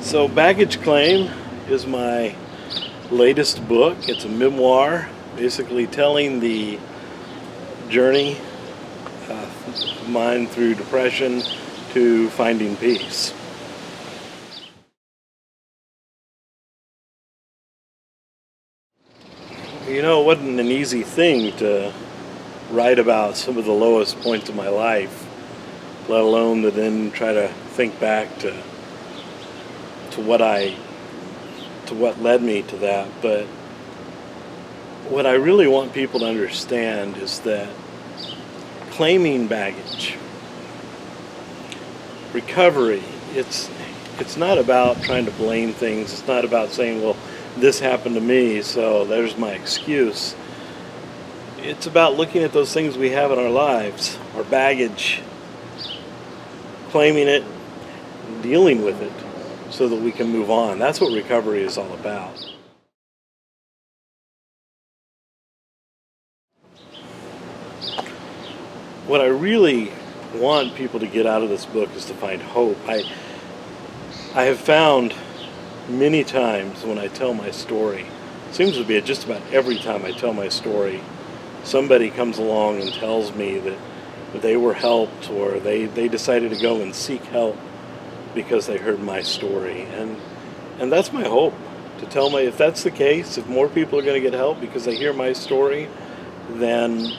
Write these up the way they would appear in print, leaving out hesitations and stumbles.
So, Baggage Claim is my latest book. It's a memoir, basically telling the journey of mine through depression to finding peace. It wasn't an easy thing to write about some of the lowest points of my life, let alone to then try to think back to what I to what led me to that. But what I really want people to understand is that claiming baggage, recovery, it's not about trying to blame things. It's not about saying, well, this happened to me, so there's my excuse. It's about looking at those things we have in our lives, our baggage, claiming it, dealing with it so that we can move on. That's what recovery is all about. What I really want people to get out of this book is to find hope. I have found many times when I tell my story, it seems to be just about every time I tell my story, somebody comes along and tells me that they were helped, or they decided to go and seek help because they heard my story. And that's my hope, to tell my, if that's the case, if more people are going to get help because they hear my story, then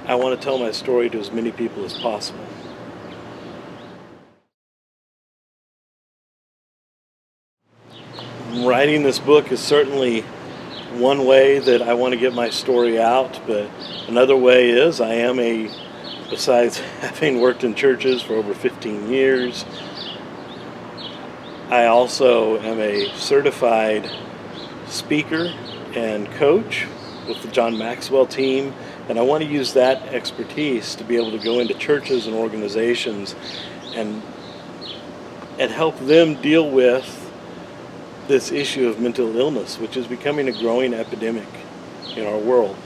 I want to tell my story to as many people as possible. Writing this book is certainly one way that I want to get my story out, but another way is besides having worked in churches for over 15 years, I also am a certified speaker and coach with the John Maxwell team, and I want to use that expertise to be able to go into churches and organizations and help them deal with this issue of mental illness, which is becoming a growing epidemic in our world.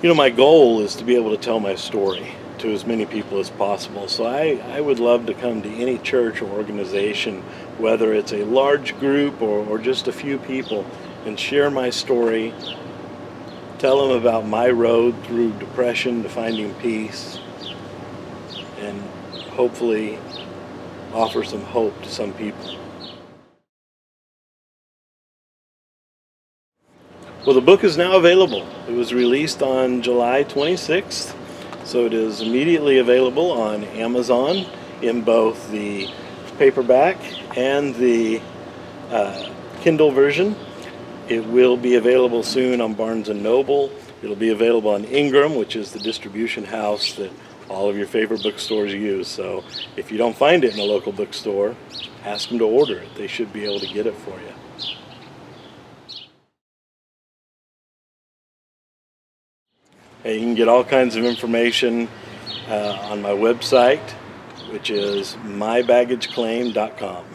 My goal is to be able to tell my story to as many people as possible. So I would love to come to any church or organization, whether it's a large group or just a few people, and share my story, tell them about my road through depression to finding peace, and hopefully offer some hope to some people. Well, the book is now available. It was released on July 26th, so it is immediately available on Amazon in both the paperback and the Kindle version. It will be available soon on Barnes & Noble. It'll be available on Ingram, which is the distribution house that all of your favorite bookstores use. So if you don't find it in a local bookstore, ask them to order it. They should be able to get it for you. You can get all kinds of information on my website, which is mybaggageclaim.com.